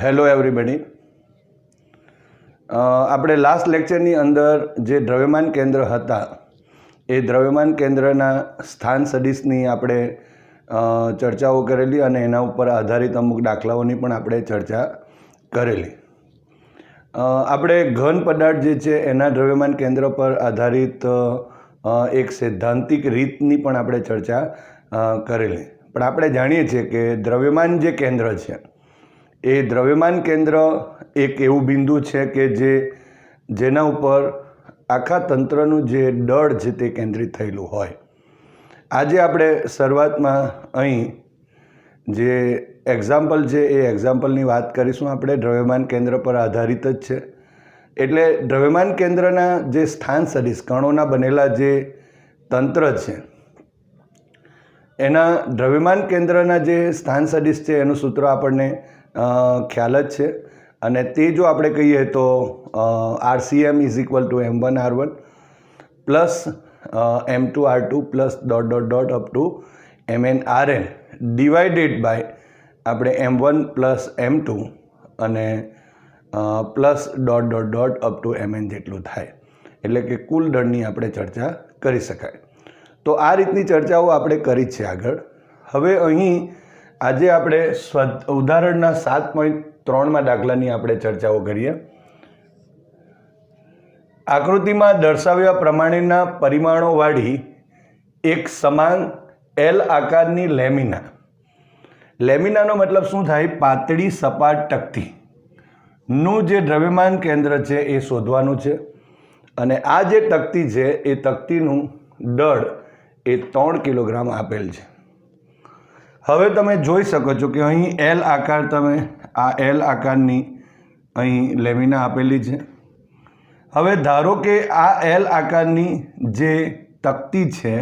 Hello everybody. આપણે last લેક્ચરની અંદર જે દ્રવ્યમાન કેન્દ્ર હતા એ દ્રવ્યમાન કેન્દ્રના સ્થાન સદિશની આપણે ચર્ચાઓ કરેલી અને એના ઉપર આધારિત અમુક દાખલાઓની પણ આપણે ચર્ચા કરેલી. આપણે ઘન પદાર્થ જે છે એના દ્રવ્યમાન કેન્દ્ર પર આધારિત એક સૈદ્ધાંતિક રીતની પણ આપણે ચર્ચા કરેલી. પણ આપણે જાણીએ છીએ કે દ્રવ્યમાન જે કેન્દ્ર છે એ દ્રવ્યમાન કેન્દ્ર એક એવું બિંદુ છે કે જેના ઉપર આખા તંત્રનું જે દળ છે તે કેન્દ્રિત થયેલું હોય. આજે આપણે શરૂઆતમાં અહીં જે એક્ઝામ્પલ છે એ એક્ઝામ્પલની વાત કરીશું. આપણે દ્રવ્યમાન કેન્દ્ર પર આધારિત જ છે. એટલે દ્રવ્યમાન કેન્દ્રના જે સ્થાન સદિશ કણોના બનેલા જે તંત્ર છે એના દ્રવ્યમાન કેન્દ્રના જે સ્થાન સદિશ છે એનું સૂત્ર આપણને ખ્યાલ જ છે. અને તે જો આપણે કહીએ તો RCM is equal to M1R1 plus M2R2 plus dot dot dot up to MnRn divided by આપણે M1 પ્લસ M2 અને plus dot dot dot up to Mn જેટલું થાય. એટલે કે કુલ દળની આપણે ચર્ચા કરી શકાય. તો આ રીતની ચર્ચાઓ આપણે કરી છે આગળ. હવે અહીં આજે આપણે ઉદાહરણના 7.3માં દાખલાની આપણે ચર્ચાઓ કરીએ. આકૃતિમાં દર્શાવ્યા પ્રમાણેના પરિમાણોવાળી એક સમાન L આકારની લેમિના. લેમિનાનો મતલબ શું થાય? પાતળી સપાટ તકતી નું જે દ્રવ્યમાન કેન્દ્ર છે એ શોધવાનું છે. અને આ જે તકતી છે એ તકતીનું દળ એ 3 કિલોગ્રામ આપેલ છે. હવે તમે જોઈ શકો છો કે અહીં L આકાર, તમે આ L આકારની અહીં લેમિના આપેલી છે. હવે ધારો કે આ L આકારની જે તકતી છે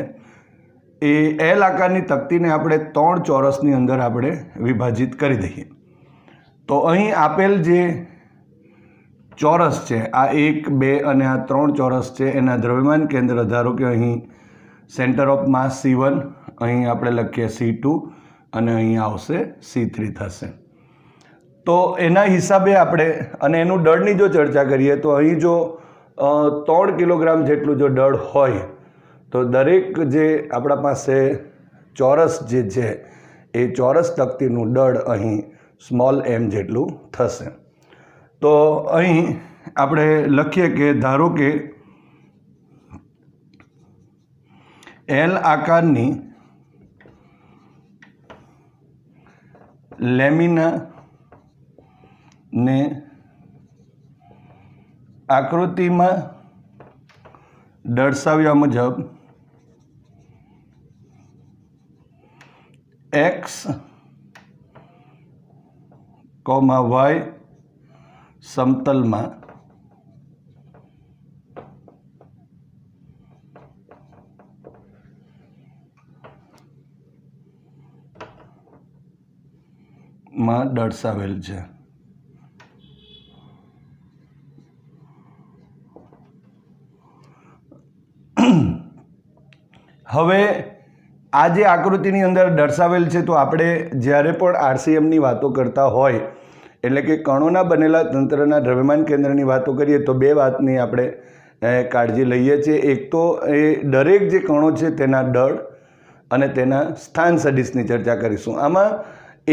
એ L આકારની તકતીને આપણે 3 ચોરસની અંદર આપણે વિભાજિત કરી દઈએ. તો અહીં આપેલ જે ચોરસ છે આ 1, 2 અને આ 3 ચોરસ છે એના દ્રવ્યમાન કેન્દ્ર ધારો કે અહીં સેન્ટર ઓફ માસ C1, અહીં આપણે લખીએ C2 અને અહીં આવશે C3 થશે. તો એના હિસાબે આપણે અને એનું દળની જો ચર્ચા કરીએ તો અહીં જો 3 કિલોગ્રામ જેટલું જો દળ હોય તો દરેક જે આપણા પાસે ચોરસ જે છે એ ચોરસ તકતીનું દળ અહીં સ્મોલ m જેટલું થશે. તો અહીં આપણે લખીએ કે ધારો કે L આકારની લેમિના ને આકૃતિમાં દર્શાવ્યા મુજબ x, y સમતલમાં દર્શાવેલ છે. હવે આ જે આકૃતિની અંદર દર્શાવેલ છે તો આપણે જ્યારે પણ RCMની વાતો કરતા હોય એટલે કે કણોના બનેલા તંત્રના દ્રવ્યમાન કેન્દ્રની વાતો કરીએ તો બે વાતની આપણે કાળજી લઈએ છીએ. એક તો એ દરેક જે કણો છે તેના દળ અને તેના સ્થાન સદિશની ચર્ચા કરીશું. આમાં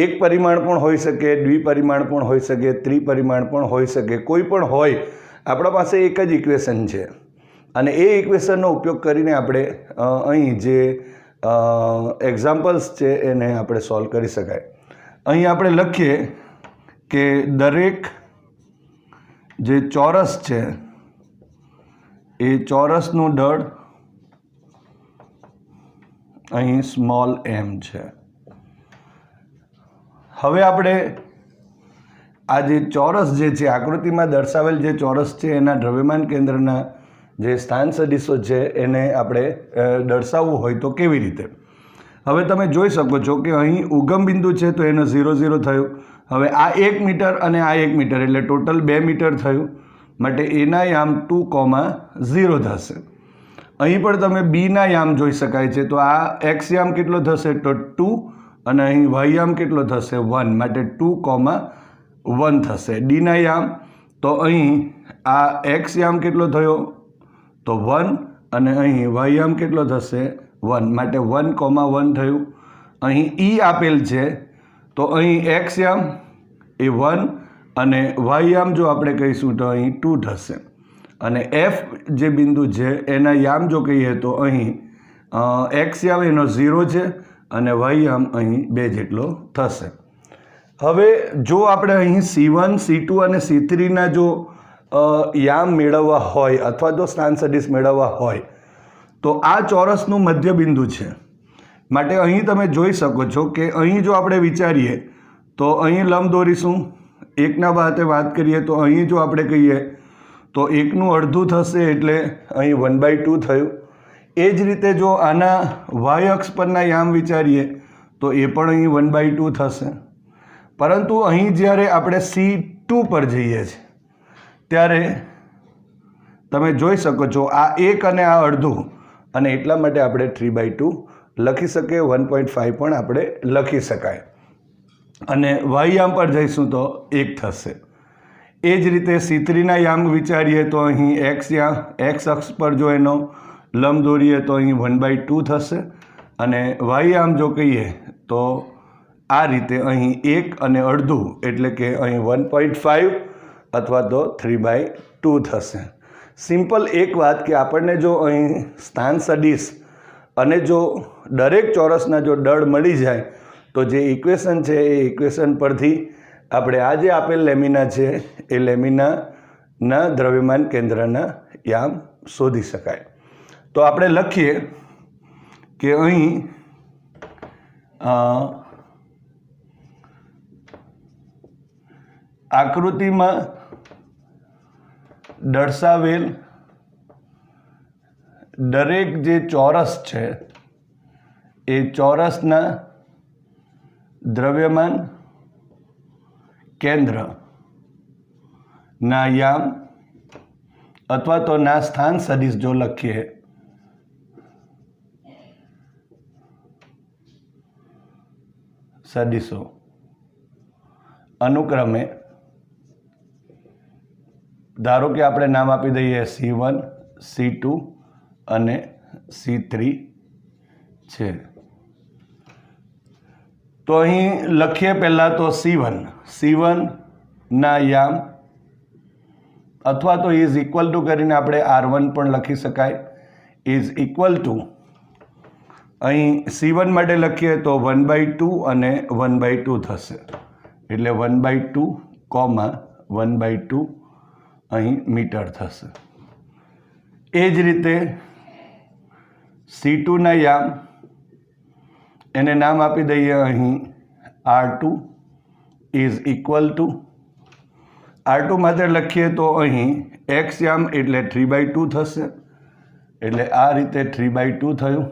એક પરિમાણ પણ હોઈ શકે, દ્વિપરિમાણ પણ હોઈ શકે, ત્રિપરિમાણ પણ હોઈ શકે. કોઈ પણ હોય, આપણા પાસે એક જ ઇક્વેશન છે અને એ ઇક્વેશનનો ઉપયોગ કરીને આપણે અહીં જે એક્ઝામ્પલ્સ છે એને આપણે સોલ્વ કરી શકાય. અહીં આપણે લખીએ કે દરેક જે ચોરસ છે એ ચોરસનું દળ અહીં સ્મોલ m છે. હવે આપણે આ જે ચોરસ જે છે આકૃતિમાં દર્શાવેલ જે ચોરસ છે એના દ્રવ્યમાન કેન્દ્રના જે સ્થાન સદિશો છે એને આપણે દર્શાવવું હોય તો કેવી રીતે? હવે તમે જોઈ શકો છો કે અહીં ઉગમ બિંદુ છે તો એનો 0, 0 થયું. હવે આ 1 મીટર અને આ 1 મીટર એટલે ટોટલ 2 મીટર થયું. માટે એના યામ 2,0 થશે. અહીં પણ તમે બીના યામ જોઈ શકાય છે. તો આ x યામ કેટલો થશે? તો 2 અને અહીં y યામ કેટલો થશે? 1. માટે 2, 1 થશે. ડીના યામ તો અહીં આ એક્સ યામ કેટલો થયો તો 1 અને અહીં વાય યામ કેટલો થશે 1 માટે 1,1 થયું. અહીં ઈ આપેલ છે તો અહીં એક્સ યામ એ 1 અને વાય યામ જો આપણે કહીશું તો અહીં 2 થશે. અને એફ જે બિંદુ છે એના યામ જો કહીએ તો અહીં એક્સ યામ એનો 0 છે અને વાય યામ અહીં 2 જેટલો થશે. હવે જો આપણે અહીં C1 C2 અને C3ના જો યામ મેળવવા હોય અથવા તો સ્થાન સદિશ મેળવવા હોય તો આ ચોરસનું મધ્ય બિંદુ છે. માટે અહીં તમે જોઈ શકો છો કે અહીં જો આપણે વિચારીએ તો અહીં લંબ દોરીશું. એકના બાબતે વાત કરીએ તો અહીં જો આપણે કહીએ તો 1નું અડધું થશે એટલે અહીં 1/2 થયું. એ જ રીતે જો આના વાય અક્ષ પરના યામ વિચારીએ તો એ પણ અહીં 1/2 થશે. પરંતુ અહીં જ્યારે આપણે C2 પર જઈએ છીએ ત્યારે તમે જોઈ શકો છો આ 1 અને આ અડધું અને એટલા માટે આપણે 3/2 લખી શકીએ. 1.5 પણ આપણે લખી શકાય. અને વાય યામ પર જઈશું તો 1 થશે. એ જ રીતે C3ના યામ વિચારીએ તો અહીં એક્સ અક્ષ પર જો એનો લંબ દોરીએ તો અહીં 1/2 થશે અને વાય યામ જો કહીએ તો આ રીતે અહીં 1 અને અડધું એટલે કે અહીં 1.5 અથવા તો 3/2 થશે. સિમ્પલ એક વાત કે આપણને જો અહીં સ્થાન સદિશ અને જો દરેક ચોરસના જો દળ મળી જાય તો જે ઇક્વેશન છે એ ઇક્વેશન પરથી આપણે આ જે આપેલ લેમિના છે એ લેમિનાના દ્રવ્યમાન કેન્દ્રના યામ શોધી શકાય. તો આપણે લખીએ કે અહીં આકૃતિમાં દર્શાવેલ દરેક જે ચોરસ છે એ ચોરસના દ્રવ્યમાન કેન્દ્રના યામ અથવા તો ના સ્થાન સદિશ જો લખીએ સદિશો અનુક્રમે ધારો કે આપણે નામ આપી દઈએ C1 C2 અને C3 છે. તો અહીં લખીએ પહેલાં તો C1 ના યામ અથવા તો ઇઝ ઇક્વલ ટુ કરીને આપણે R1 પણ લખી શકાય. ઇઝ ઇક્વલ ટુ અહીં C1 માટે લખીએ તો 1/2 અને 1/2 થશે એટલે 1/2, 1/2 અહીં મીટર થશે. એ જ રીતે C2ના યામ એને નામ આપી દઈએ અહીં R2 is equal two R2 માટે લખીએ તો અહીં એક્સ યામ એટલે 3/2 થશે એટલે આ રીતે 3/2 થયું,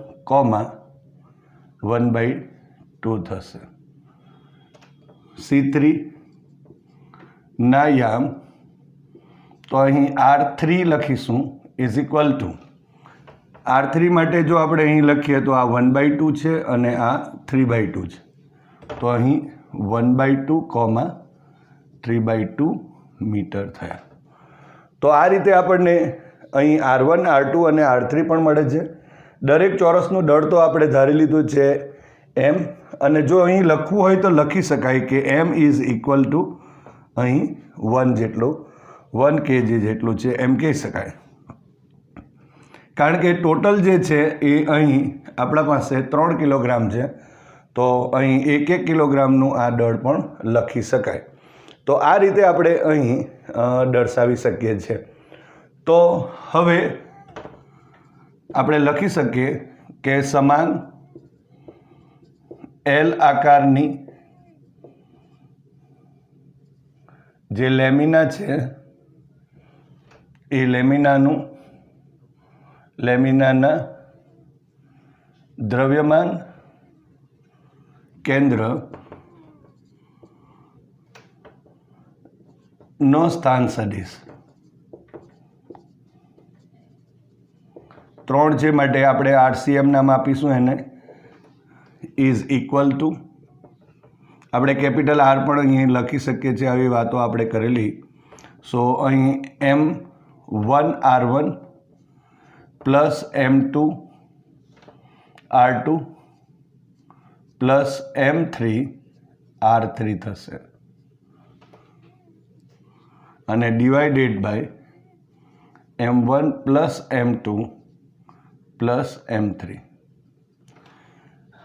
1/2 થશે. C3 ના યામ તો અહીં R3 લખીશું ઇઝ ઇક્વલ ટુ R3 માટે જો આપણે અહીં લખીએ તો આ 1/2 છે અને આ 3/2 છે તો અહીં 1/2, 3/2 મીટર થયા. તો આ રીતે આપણને અહીં R1, R2 અને R3 પણ મળે છે. દરેક ચોરસનું દળ તો આપણે ધારી લીધું છે M, અને જો અહીં લખવું હોય તો લખી શકાય કે M ઇઝ ઇક્વલ ટુ અહીં 1 જેટલું 1 kg જેટલું છે એમ કહી શકાય. કારણ કે ટોટલ જે છે એ અહીં આપણા પાસે 3 કિલોગ્રામ છે તો અહીં 1 કિલોગ્રામનું આ દળ પણ લખી શકાય. તો આ રીતે આપણે અહીં દર્શાવી શકીએ છીએ. તો હવે આપણે લખી શકીએ કે સમાન L આકારની જે લેમિના છે એ લેમિનાના દ્રવ્યમાન કેન્દ્ર નો સ્થાન સદિશ 3 છે માટે આપણે RCM નામ આપીશું એને ઇઝ ઇક્વલ ટુ આપણે કેપિટલ આર પણ અહીં લખી શકીએ છીએ, આવી વાતો આપણે કરેલી. સો અહીં M1R1 plus M2 R2 plus M3 R3 થશે અને divided by M1 plus M2 plus M3.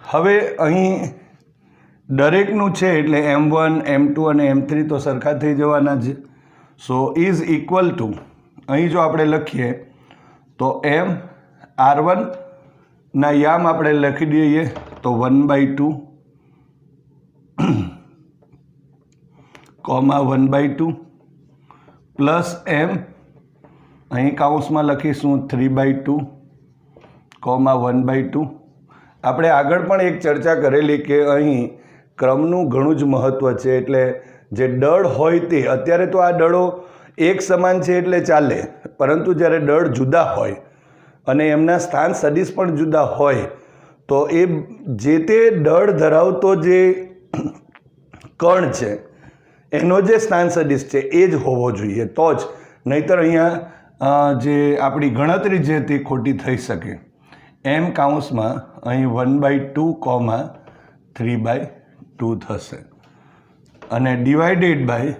હવે અહીં દરેકનું છે એટલે M1 M2 અને M3 તો સરખા થઈ જવાના છે. સો ઇઝ ઇક્વલ ટુ અહીં જો આપણે લખીએ તો M R1 ના યામ આપણે લખી દઈએ તો 1/2 કોમા 1/2 પ્લસ M અહીં કાઉન્સમાં લખીશું 3/2 કોમા 1/2. આપણે આગળ પણ એક ચર્ચા કરેલી કે અહીં ક્રમનું ઘણું જ મહત્ત્વ છે. એટલે જે દળ હોય તે, અત્યારે તો આ દળો એક સમાન છે એટલે ચાલે, પરંતુ જ્યારે દળ જુદા હોય અને એમના સ્થાન સદિશ પણ જુદા હોય તો એ જે તે દળ ધરાવતો જે કણ છે એનો જે સ્થાન સદિશ છે એ જ હોવો જોઈએ, તો જ, નહીંતર અહીંયા જે આપણી ગણતરી છે તે ખોટી થઈ શકે. M કાઉન્સમાં અહીં 1/2 કોમા 3/2 થશે અને ડિવાઇડેડ બાય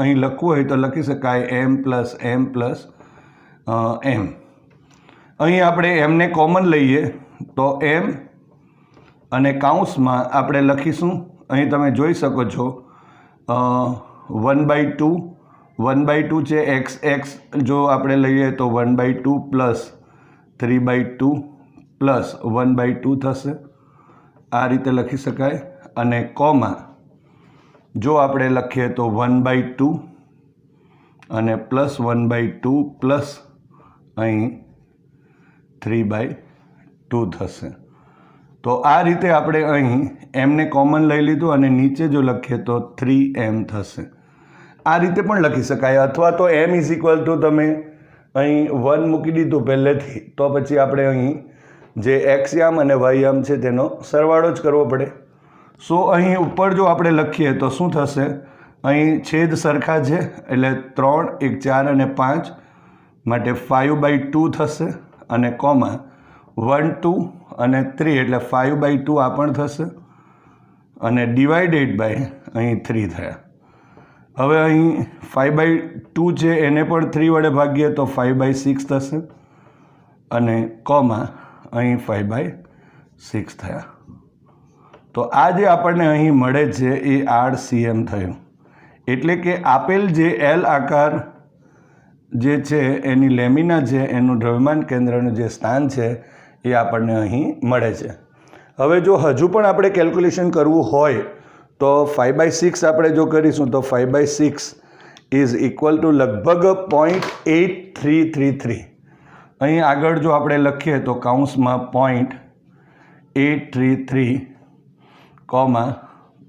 અહીં લખવું હોય તો લખી શકાય M plus M plus M. અહીં આપણે એમને કોમન લઈએ તો M અને કાઉન્સમાં આપણે લખીશું, અહીં તમે જોઈ શકો છો 1/2 છે, x જો આપણે લઈએ તો 1/2 પ્લસ 3/2 પ્લસ 1/2 થશે, આ રીતે લખી શકાય. અને કોમા જો આપણે લખીએ તો 1/2 અને પ્લસ 1/2 પ્લસ અહીં 3/2 થશે. તો આ રીતે આપણે અહીં એમને કોમન લઈ લીધું અને નીચે જો લખીએ તો 3M થશે. આ રીતે પણ લખી શકાય, અથવા તો M ઇઝ ઇક્વલ ટુ તમે અહીં 1 મૂકી દીધું પહેલેથી, તો પછી આપણે અહીં જે x યામ અને y યામ છે તેનો સરવાળો જ કરવો પડે. સો અહીં ઉપર જો આપણે લખીએ તો શું થશે, અહીં છેદ સરખા છે એટલે 3, 1, 4 અને 5 માટે 5/2 થશે અને કોમા 1, 2 અને 3 એટલે 5/2 આ પણ થશે અને ડિવાઇડેડ બાય અહીં 3 થયા. હવે અહીં 5/2 છે એને પણ 3 વડે ભાગીએ તો 5/6 થશે અને કોમા અહીં 5/6 થયા. તો આ જે આપણને અહીં મળે છે એ RCM થયું. એટલે કે આપેલ જે L આકાર જે છે એની લેમિના છે એનું દ્રવ્યમાન કેન્દ્રનું જે સ્થાન છે એ આપણને અહીં મળે છે. હવે જો હજુ પણ આપણે કેલ્ક્યુલેશન કરવું હોય તો 5/6 આપણે જો કરીશું તો 5/6 ઇઝ ઇક્વલ ટુ લગભગ 0.8333. અહીં આગળ જો આપણે લખીએ તો કાઉન્સમાં 0.833 કોમા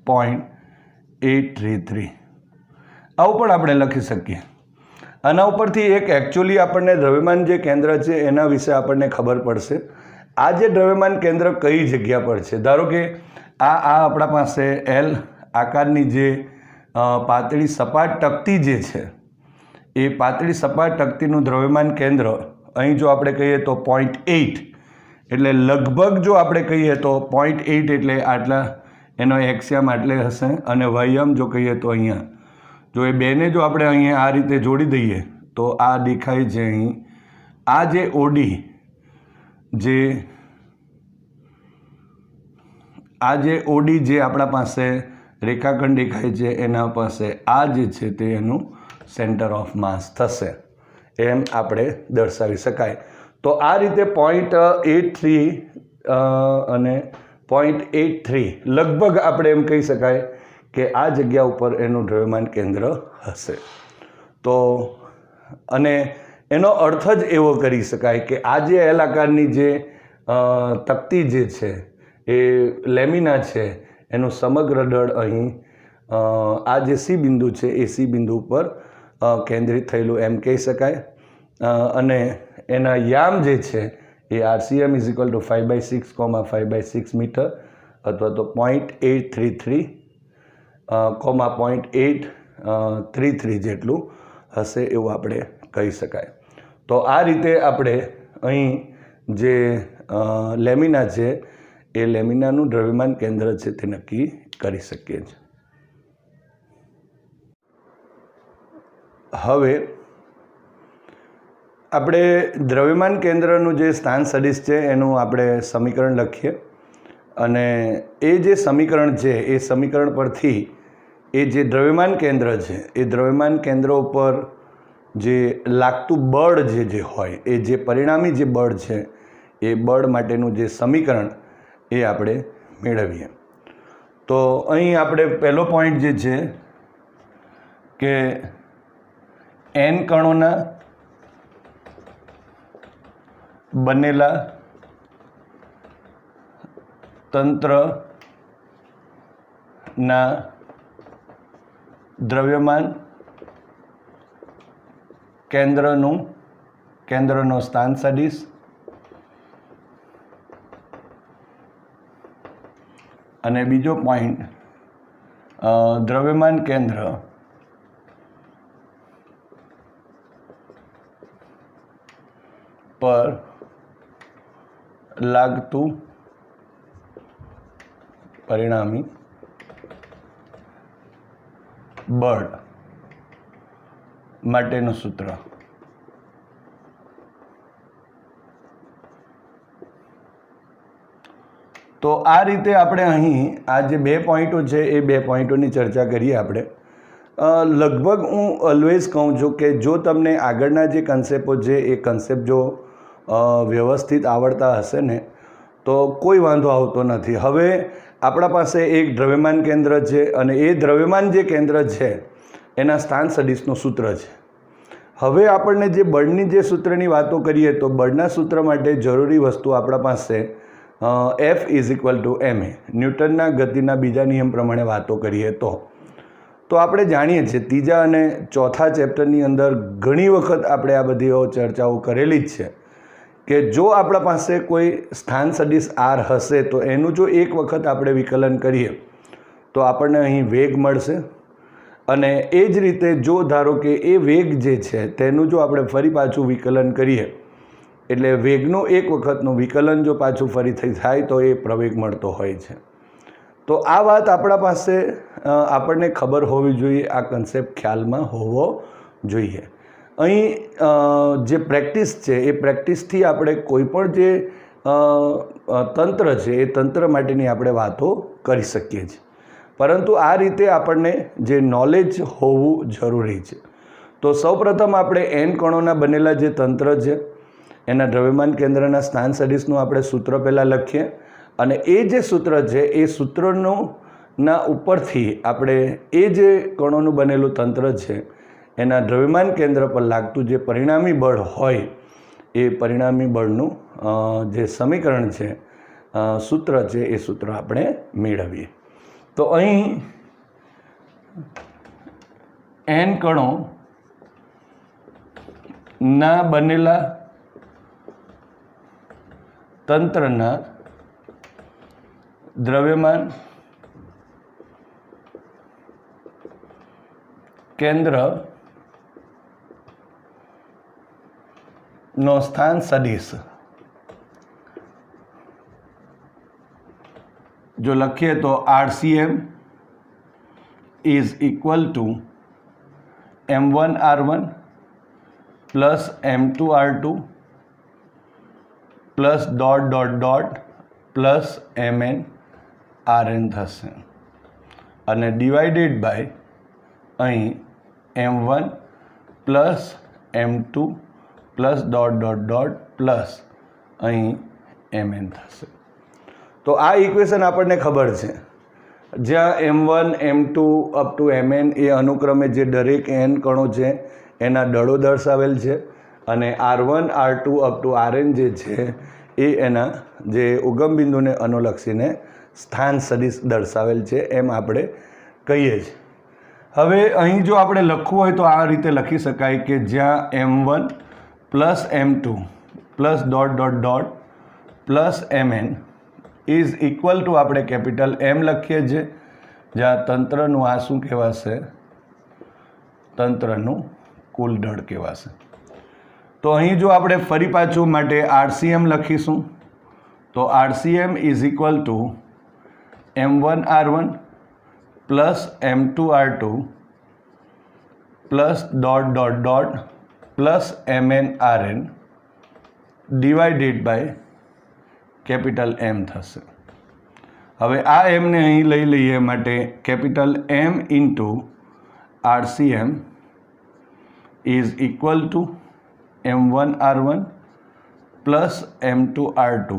0.833 આવું પણ આપણે લખી શકીએ. આના ઉપરથી એક એકચ્યુઅલી આપણને દ્રવ્યમાન જે કેન્દ્ર છે એના વિશે આપણને ખબર પડશે. આ જે દ્રવ્યમાન કેન્દ્ર કઈ જગ્યા પર છે, ધારો કે આ આપણા પાસે L આકારની જે પાતળી સપાટ તકતી જે છે એ પાતળી સપાટ તકતીનું દ્રવ્યમાન કેન્દ્ર અહીં જો આપણે કહીએ તો 0.8 એટલે લગભગ જો આપણે કહીએ તો 0.8 એટલે આટલા એનો એક્સયામ આટલે હશે અને વાયયામ જો કહીએ તો અહીંયા, જો એ બેને જો આપણે અહીંયા આ રીતે જોડી દઈએ તો આ દેખાય છે અહીં. આ જે ઓડી જે આપણા પાસે રેખાખંડ દેખાય છે એના પાસે આ જે છે તે એનું સેન્ટર ઓફ માસ થશે, એમ આપણે દર્શાવી શકાય. તો આ રીતે 0.83 અને 0.83 લગભગ આપણે એમ કહી શકાય કે આ જગ્યા ઉપર એનું દ્રવ્યમાન કેન્દ્ર હશે. તો અને એનો અર્થ જ એવો કરી શકાય કે આ જે એલ આકારની જે તકતી જે છે એ લેમિના છે એનું સમગ્ર દળ અહીં આ જે સી બિંદુ છે એ સી બિંદુ ઉપર કેન્દ્રિત થયેલું એમ કહી શકાય. અને એના યામ જે છે એ RCM is equal to 5/6, 5/6 metre અથવા તો 0.833 0.833 જેટલું હશે એવું આપણે કહી શકાય. તો આ રીતે આપણે અહીં જે લેમિના છે એ લેમિનાનું દ્રવ્યમાન કેન્દ્ર છે તે નક્કી કરી શકીએ છીએ. હવે આપણે દ્રવ્યમાન કેન્દ્રનું જે સ્થાન સદિશ છે એનું આપણે સમીકરણ લખીએ અને એ જે સમીકરણ છે એ સમીકરણ પરથી એ જે દ્રવ્યમાન કેન્દ્ર છે એ દ્રવ્યમાન કેન્દ્ર ઉપર જે લાગતું બળ જે હોય એ જે પરિણામી જે બળ છે એ બળ માટેનું જે સમીકરણ એ આપણે મેળવીએ. તો અહીં આપણે પહેલો પોઈન્ટ જે છે કે n કણોના બનેલા તંત્રના દ્રવ્યમાન કેન્દ્રનો સ્થાન સદિશ અને બીજો પોઈન્ટ દ્રવ્યમાન કેન્દ્ર પર લાગતું પરિણામી બળ માટેનું સૂત્ર. તો આ રીતે આપણે અહીં આ જે બે પોઈન્ટો છે એ બે પોઈન્ટોની ચર્ચા કરીએ આપણે. લગભગ હું ઓલવેઝ કહું છું કે જો તમને આગળના જે કન્સેપ્ટો છે એ કન્સેપ્ટ જો વ્યવસ્થિત આવડતા હશે ને તો કોઈ વાંધો આવતો નથી. હવે આપણા પાસે એક દ્રવ્યમાન કેન્દ્ર છે અને એ દ્રવ્યમાન જે કેન્દ્ર છે એના સ્થાન સદિશનું સૂત્ર છે. હવે આપણને જે બળની જે સૂત્રની વાતો કરીએ તો બળના સૂત્ર માટે જરૂરી વસ્તુ આપણા પાસે F = ma ન્યૂટનના ગતિના બીજા નિયમ પ્રમાણે વાતો કરીએ તો આપણે જાણીએ છીએ ત્રીજા અને ચોથા ચેપ્ટરની અંદર ઘણી વખત આપણે આ બધી ચર્ચાઓ કરેલી જ છે કે જો આપણા પાસે કોઈ સ્થાન સદિશ r હશે તો એનું જો એક વખત આપણે વિકલન કરીએ તો આપણને અહીં વેગ મળશે અને એ જ રીતે જો ધારો કે એ વેગ જે છે તેનું જો આપણે ફરી પાછું વિકલન કરીએ એટલે વેગનું એક વખતનું વિકલન જો પાછું ફરીથી થાય તો એ પ્રવેગ મળતો હોય છે. તો આ વાત આપણા પાસે આપણને ખબર હોવી જોઈએ, આ કન્સેપ્ટ ખ્યાલમાં હોવો જોઈએ. અહીં જે પ્રેક્ટિસ છે એ પ્રેક્ટિસથી આપણે કોઈ પણ જે તંત્ર છે એ તંત્ર માટેની આપણે વાતો કરી શકીએ છીએ, પરંતુ આ રીતે આપણને જે નોલેજ હોવું જરૂરી છે. તો સૌપ્રથમ આપણે n કણોના બનેલા જે તંત્ર છે એના દ્રવ્યમાન કેન્દ્રના સ્થાન સદિશનું આપણે સૂત્ર પહેલાં લખીએ અને એ જે સૂત્ર છે એ સૂત્રના ઉપરથી આપણે એ જે કણોનું બનેલું તંત્ર છે એના દ્રવ્યમાન કેન્દ્ર પર લાગતું જે પરિણામી બળ હોય એ પરિણામી બળનું જે સમીકરણ છે સૂત્ર છે એ સૂત્ર આપણે મેળવીએ. તો અહીં n કણોના બનેલા તંત્રના દ્રવ્યમાન કેન્દ્રનો સ્થાન સદિશ જો લખીએ તો RCM = m1r1 + m2r2 + ... mn થશે અને ડિવાઇડેડ બાય અહીં m1 + m2 + ... અહીં mn થશે. તો આ ઇક્વેશન આપણને ખબર છે જ્યાં m1 m2 up to mn એ અનુક્રમે જે દરેક n કણો છે એના દળો દર્શાવેલ છે અને r1 r2 up to rn જે છે એ એના જે ઉગમ બિંદુને અનુલક્ષીને સ્થાન સદિશ દર્શાવેલ છે એમ આપણે કહીએ છીએ. હવે અહીં જો આપણે લખવું હોય તો આ રીતે લખી શકાય કે જ્યાં m1 + m2 + ... mn = આપણે કેપિટલ M લખીએ છીએ જ્યાં તંત્રનું આ શું કહેવાશે? તંત્રનું કુલ દળ કહેવાશે. તો અહીં જો આપણે ફરી પાછું માટે RCM લખીશું તો RCM is equal to M1R1 plus M2R2 plus dot dot dot plus MnRn divided by capital M થશે. હવે આ એમને અહીં લઈ લઈએ માટે capital M into RCM is equal to M1R1 plus M2R2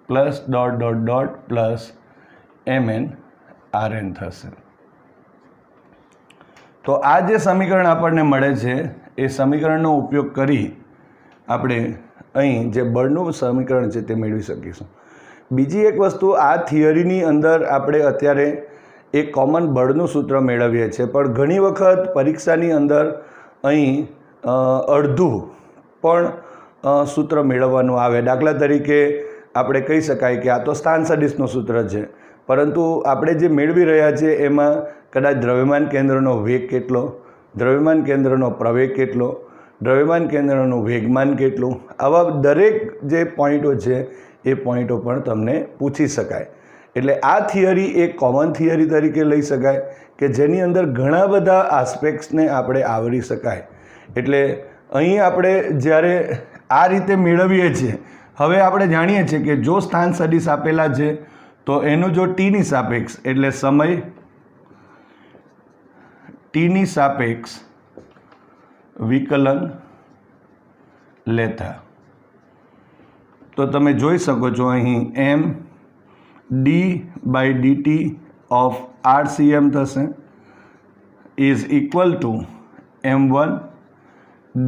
plus dot dot dot plus MnRn થશે. તો આ જે સમીકરણ આપણને મળે છે એ સમીકરણનો ઉપયોગ કરી આપણે અહીં જે બળનું સમીકરણ છે તે મેળવી શકીશું. બીજી એક વસ્તુ, આ થિયરીની અંદર આપણે અત્યારે એક કોમન બળનું સૂત્ર મેળવીએ છીએ, પણ ઘણી વખત પરીક્ષાની અંદર અહીં અડધું પણ સૂત્ર મેળવવાનું આવે. દાખલા તરીકે આપણે કહી શકાય કે આ તો સ્થાન સદિશનું સૂત્ર છે, પરંતુ આપણે જે મેળવી રહ્યા છીએ એમાં કદાચ દ્રવ્યમાન કેન્દ્રનો વેગ કેટલો, દ્રવ્યમાન કેન્દ્રનો પ્રવેગ કેટલો, દ્રવ્યમાન કેન્દ્રનું વેગમાન કેટલું, આવા દરેક જે પોઈન્ટો છે એ પોઈન્ટો પણ તમને પૂછી શકાય. એટલે આ થિયરી એક કોમન થિયરી તરીકે લઈ શકાય કે જેની અંદર ઘણા બધા આસ્પેક્ટ્સને આપણે આવરી શકાય. એટલે અહીં આપણે જ્યારે આ રીતે મેળવીએ છીએ, હવે આપણે જાણીએ છીએ કે જો સ્થાન સદિશ આપેલા છે તો એનું જો ટીની સાપેક્ષ એટલે સમય ટીની સાપેક્ષ વિકલન લેતા તો તમે જોઈ શકો છો અહીં M d/dt ઓફ RCM થશે is equal to M1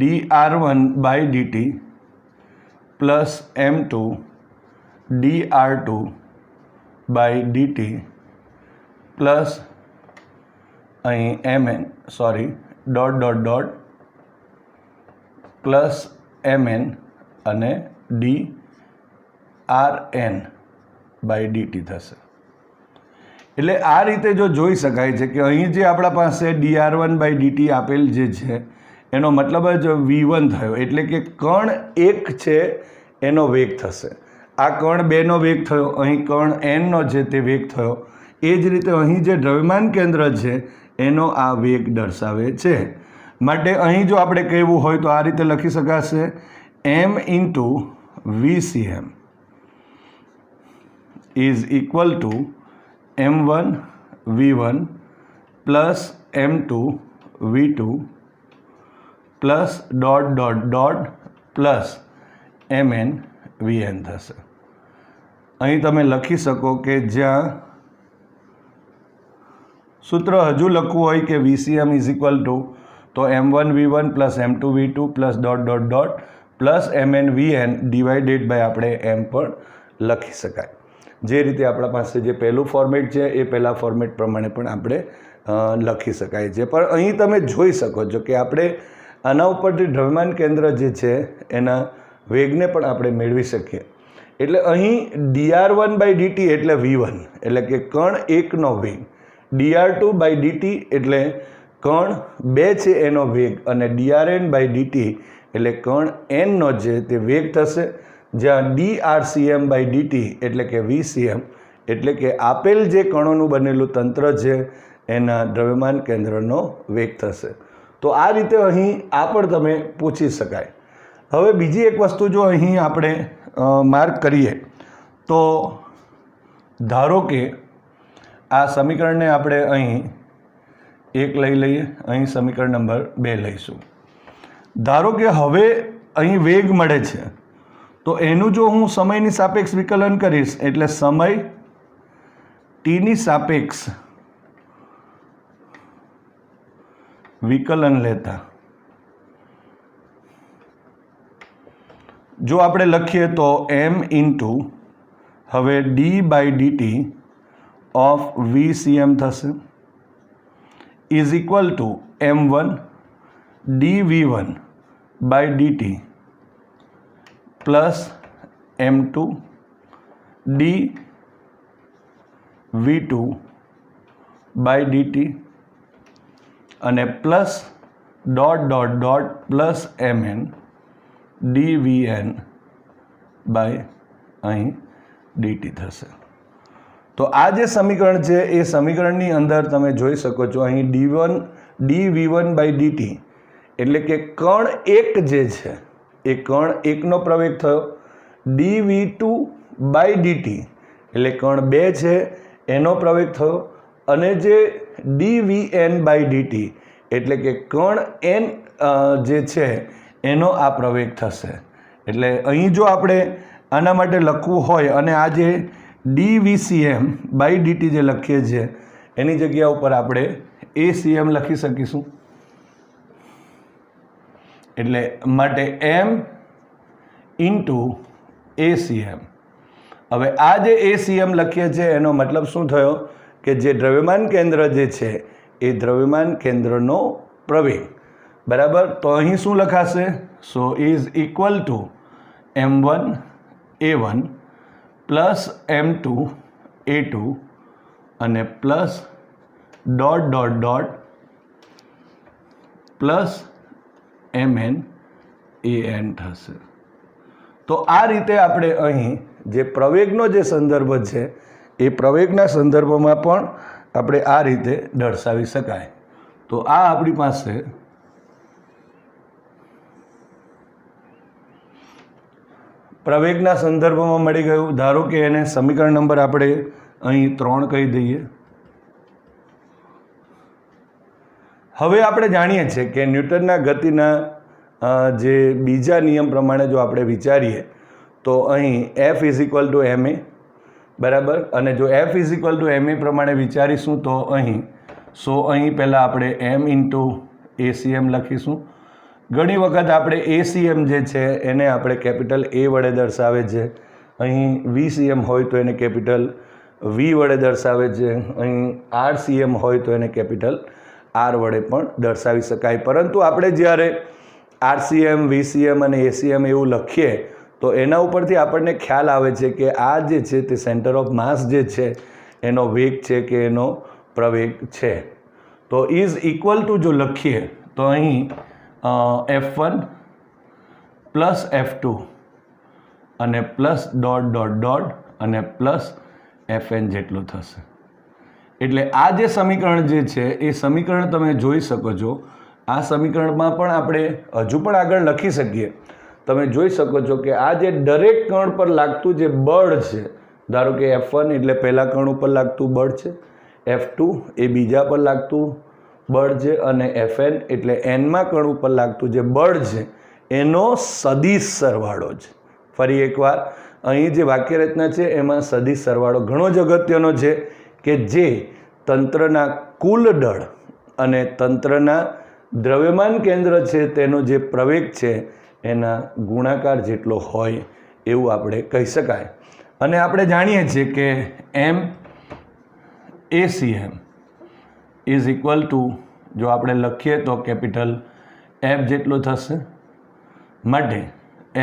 dR1/dt plus M2 dR2/dt plus અહીં dot dot dot plus Mn અને dRn/dt થશે. એટલે આ રીતે જો જોઈ શકાય છે કે અહીં જે આપણા પાસે dR1/dt આપેલ જે છે એનો મતલબ જ V1 થયો, એટલે કે કણ 1 છે એનો વેગ થશે. આ કણ 2નો વેગ થયો, અહીં કણ n નો છે તે વેગ થયો. એ જ રીતે અહીં જે દ્રવ્યમાન કેન્દ્ર છે એનો આ વેગ દર્શાવે છે. માટે અહીં જો આપણે કહેવું હોય તો આ રીતે લખી શકાશે M into VCM is equal to M1 V1 plus M2 V2 plus dot dot dot plus Mn Vn થશે. અહીં તમે લખી શકો કે જ્યાં સૂત્ર હજુ લખવું હોય કે VCM ઇઝ ઇક્વલ ટુ તો M1 V1 plus M2 V2 plus dot dot dot plus Mn Vn divided by આપણે M પણ લખી શકાય. જે રીતે આપણા પાસે જે પહેલું ફોર્મેટ છે એ પહેલાં ફોર્મેટ પ્રમાણે પણ આપણે લખી શકાય છે. પણ અહીં તમે જોઈ શકો છો કે આપણે આના ઉપરથી દ્રવ્યમાન કેન્દ્ર જે છે એના વેગને પણ આપણે મેળવી શકીએ. એટલે અહીં dR1/dt એટલે V1 એટલે કે કણ 1નો વેગ, dR2/dt એટલે કણ 2 છે એનો વેગ, અને dRn/dt એટલે કણ n નો છે તે વેગ થશે. જ્યાં dRCM/dt એટલે કે VCM એટલે કે આપેલ જે કણોનું બનેલું તંત્ર છે એના દ્રવ્યમાન કેન્દ્રનો વેગ થશે. તો આ રીતે અહીં આ પણ તમે પૂછી શકાય. હવે બીજી એક વસ્તુ જો અહીં આપણે માર્ક કરીએ તો ધારો કે આ સમીકરણને આપણે અહીં 1 લઈ લઈએ, અહીં સમીકરણ નંબર 2 લઈશું. ધારો કે હવે અહીં વેગ મળે છે તો એનું જો હું સમયની સાપેક્ષ વિકલન કરીશ એટલે સમય ટીની સાપેક્ષ વિકલન લેતા જો આપણે લખીએ તો M ઇન્ટુ હવે d/dt ઓફ VCM થશે is equal to M1 dV1/dt plus M2 v2/dt અને plus dot dot dot plus mn dvn by અહીં dt થશે. તો આ જે સમીકરણ છે એ સમીકરણની અંદર તમે જોઈ શકો છો અહીં dv1/dt એટલે કે કણ એક જે છે એ કણ એકનો પ્રવેગ થયો, dv2/dt એટલે કણ બે છે એનો પ્રવેગ થયો અને જે dvn/dt એટલે કે કણ n જે છે એનો આ પ્રવેગ થશે. એટલે અહીં જો આપણે આના માટે લખવું હોય અને આ જે dvcm/dt જે લખીએ છીએ એની જગ્યા ઉપર આપણે acm લખી શકીશું. એટલે માટે m ઇન્ટુ acm. હવે આ જે acm લખીએ છીએ એનો મતલબ શું થયો કે જે દ્રવ્યમાન કેન્દ્ર જે છે એ દ્રવ્યમાન કેન્દ્રનો પ્રવેગ બરાબર. તો અહીં શું લખાશે? સો is equal to m1 a1 plus m2 a2 અને plus dot dot dot plus mn an થશે. તો આ રીતે આપણે અહીં જે પ્રવેગનો જે સંદર્ભ છે એ પ્રવેગના સંદર્ભમાં પણ આપણે આ રીતે દર્શાવી શકાય. તો આ આપણી પાસે પ્રવેગના સંદર્ભમાં મળી ગયું. ધારો કે એને સમીકરણ નંબર આપણે અહીં 3 કહી દઈએ. હવે આપણે જાણીએ છીએ કે ન્યૂટનના ગતિના જે બીજા નિયમ પ્રમાણે જો આપણે વિચારીએ તો અહીં F = ma બરાબર. અને જો F = ma પ્રમાણે વિચારીશું તો અહીં પહેલાં આપણે m ઇન્ટુ acm લખીશું. ઘણી વખત આપણે acm જે છે એને આપણે કેપિટલ A વડે દર્શાવે છે. અહીં vcm હોય તો એને કેપિટલ V વડે દર્શાવે છે. અહીં rcm હોય તો એને કેપિટલ R વડે પણ દર્શાવી શકાય. પરંતુ આપણે જ્યારે rcm, vcm અને acm એવું લખીએ તો એના ઉપરથી આપણને ખ્યાલ આવે છે કે આ જે છે તે સેન્ટર ઓફ માસ જે છે એનો વેગ છે કે એનો પ્રવેગ છે. તો ઇઝ ઇક્વલ ટુ જો લખીએ તો અહીં f1 પ્લસ f2 અને પ્લસ ડોટ ડોટ ડોટ અને પ્લસ fn જેટલું થશે. એટલે આ જે સમીકરણ જે છે એ સમીકરણ તમે જોઈ શકો છો. આ સમીકરણમાં પણ આપણે હજુ પણ આગળ લખી શકીએ. તમે જોઈ શકો છો કે આ જે દરેક કણ પર લાગતું જે બળ છે, ધારો કે f1 એટલે પહેલા કણ ઉપર લાગતું બળ છે, f2 એ બીજા પર લાગતું બળ છે અને fn એટલે nમા કણ ઉપર લાગતું જે બળ છે એનો સદિશ સરવાળો છે. ફરી એકવાર અહીં જે વાક્યરચના છે એમાં સદિશ સરવાળો ઘણો જ અગત્યનો છે કે જે તંત્રના કુલ દળ અને તંત્રના દ્રવ્યમાન કેન્દ્ર છે તેનો જે પ્રવેગ છે એના ગુણાકાર જેટલો હોય એવું આપણે કહી શકાય. અને આપણે જાણીએ છીએ કે m acm is equal two જો આપણે લખીએ તો કેપિટલ F જેટલો થશે. માટે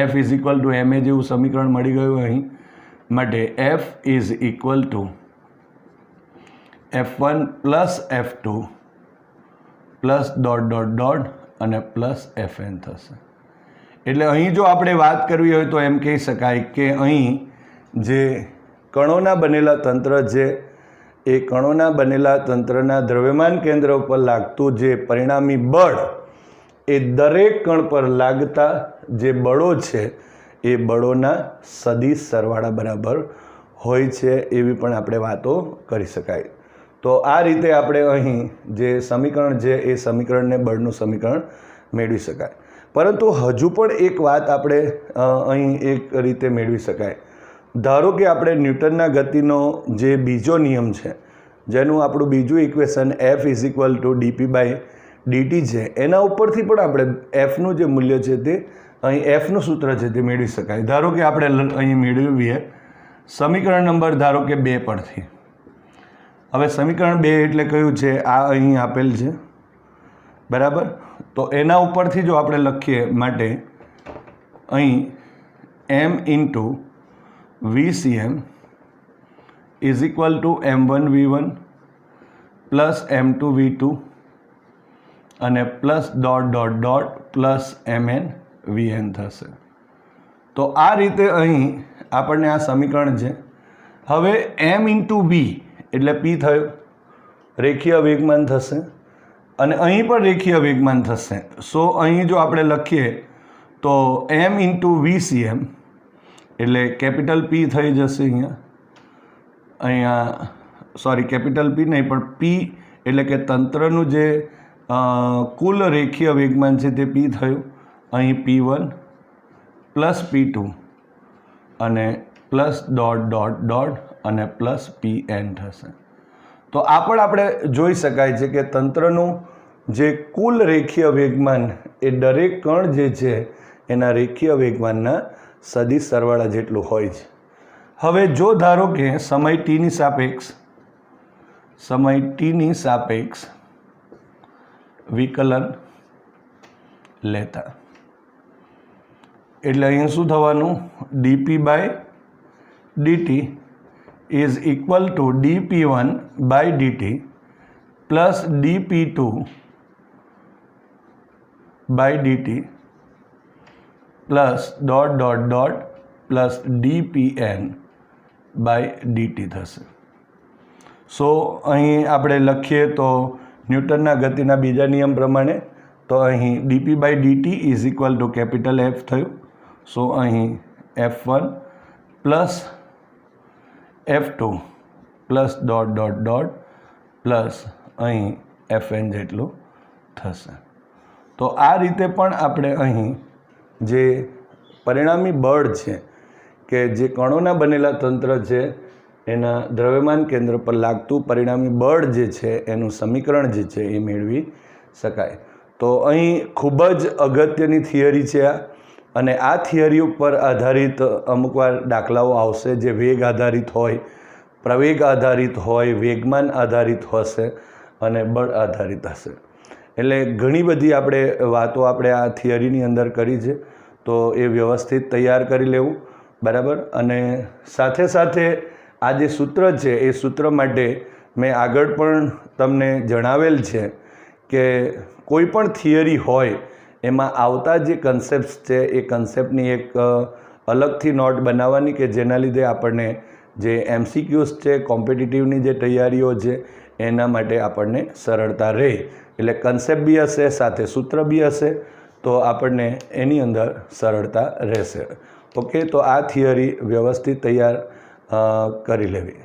F is equal two ma જેવું સમીકરણ મળી ગયું અહીં. માટે F is equal two f1 plus f2 plus dot dot dot અને પ્લસ fn થશે. એટલે અહીં જો આપણે વાત કરવી હોય તો એમ કહી શકાય કે અહીં જે કણોના બનેલા તંત્ર છે એ કણોના બનેલા તંત્રના દ્રવ્યમાન કેન્દ્ર ઉપર લાગતું જે પરિણામી બળ એ દરેક કણ પર લાગતા જે બળો છે એ બળોના સદિશ સરવાળા બરાબર હોય છે એવી પણ આપણે વાતો કરી શકાય. તો આ રીતે આપણે અહીં જે સમીકરણ છે એ સમીકરણને બળનું સમીકરણ મેળવી શકાય. પરંતુ હજુ પણ એક વાત આપણે અહીં એક રીતે મેળવી શકાય. ધારો કે આપણે ન્યૂટનના ગતિનો જે બીજો નિયમ છે જેનું આપણું બીજું ઇક્વેશન F = dp/dt છે એના ઉપરથી પણ આપણે Fનું જે મૂલ્ય છે તે અહીં Fનું સૂત્ર છે તે મેળવી શકાય. ધારો કે આપણે અહીં મેળવીએ સમીકરણ નંબર ધારો કે 2 પરથી. હવે સમીકરણ 2 એટલે કયું છે? આ અહીં આપેલ છે બરાબર. તો એના ઉપરથી જો આપણે લખીએ માટે અહીં m into vcm is equal two m1v1 plus m2v2 અને plus dot dot dot plus mn થશે. તો આ રીતે અહીં આપણને આ સમીકરણ છે. હવે m ઇન્ટુ વી એટલે p થયું, રેખીય વેગમાન થશે અને અહીં પણ રેખીય વેગમાન થશે. સો અહીં જો આપણે લખીએ તો m ઇન્ટુ VCM એટલે કેપિટલ P થઈ જશે. અહીંયા સોરી કેપિટલ P નહીં પણ P એટલે કે તંત્રનું જે કુલ રેખીય વેગમાન છે તે P થયું. અહીં P1 પ્લસ P2 અને પ્લસ ડોટ ડોટ ડોટ અને પ્લસ Pn થશે. તો આ પણ આપણે જોઈ શકાય છે કે તંત્રનું જે કુલ રેખીય વેગમાન એ દરેક કણ જે છે એના રેખીય વેગમાનના સદિશ સરવાળા જેટલું હોય છે. હવે જો ધારો કે સમય ટીની સાપેક્ષ વિકલન લેતા એટલે અહીં શું થવાનું, dp/dt is equal two dp1/dt plus dp2/dt plus dot dot dot plus dpn/dt થશે. સો અહીં આપણે લખીએ તો ન્યૂટનના ગતિના બીજા નિયમ પ્રમાણે તો અહીં dp/dt is equal two capital F થયું. સો અહીં F1 plus F2 plus dot dot dot plus અહીં Fn જેટલું થશે. તો આ રીતે પણ આપણે અહીં જે પરિણામી બળ છે કે જે કણોના બનેલા તંત્ર છે એના દ્રવ્યમાન કેન્દ્ર પર લાગતું પરિણામી બળ જે છે એનું સમીકરણ જે છે એ મેળવી શકાય. તો અહીં ખૂબ જ અગત્યની થિયરી છે આ, અને આ થિયરી ઉપર આધારિત અમુકવાર દાખલાઓ આવશે જે વેગ આધારિત હોય, પ્રવેગ આધારિત હોય, વેગમાન આધારિત હશે અને બળ આધારિત હશે. એટલે ઘણી બધી આપણે વાતો આપણે આ થિયરીની અંદર કરી છે. તો એ વ્યવસ્થિત તૈયાર કરી લેવું, બરાબર. અને સાથે સાથે આ જે સૂત્ર છે એ સૂત્ર માટે મેં આગળ પણ તમને જણાવેલ છે કે કોઈ પણ થિયરી હોય એમાં આવતા જે કન્સેપ્ટ્સ છે એ કન્સેપ્ટની એક અલગથી નોટ બનાવવાની કે જેના લીધે આપણને જે MCQs છે, કોમ્પિટિટિવની જે તૈયારીઓ છે એના માટે આપણને સરળતા રહે. એટલે કન્સેપ્ટ બી હશે, સાથે સૂત્ર બી હશે, તો આપણને એની અંદર સરળતા રહેશે. ઓકે, તો આ થિયરી વ્યવસ્થિત તૈયાર કરી લેવી.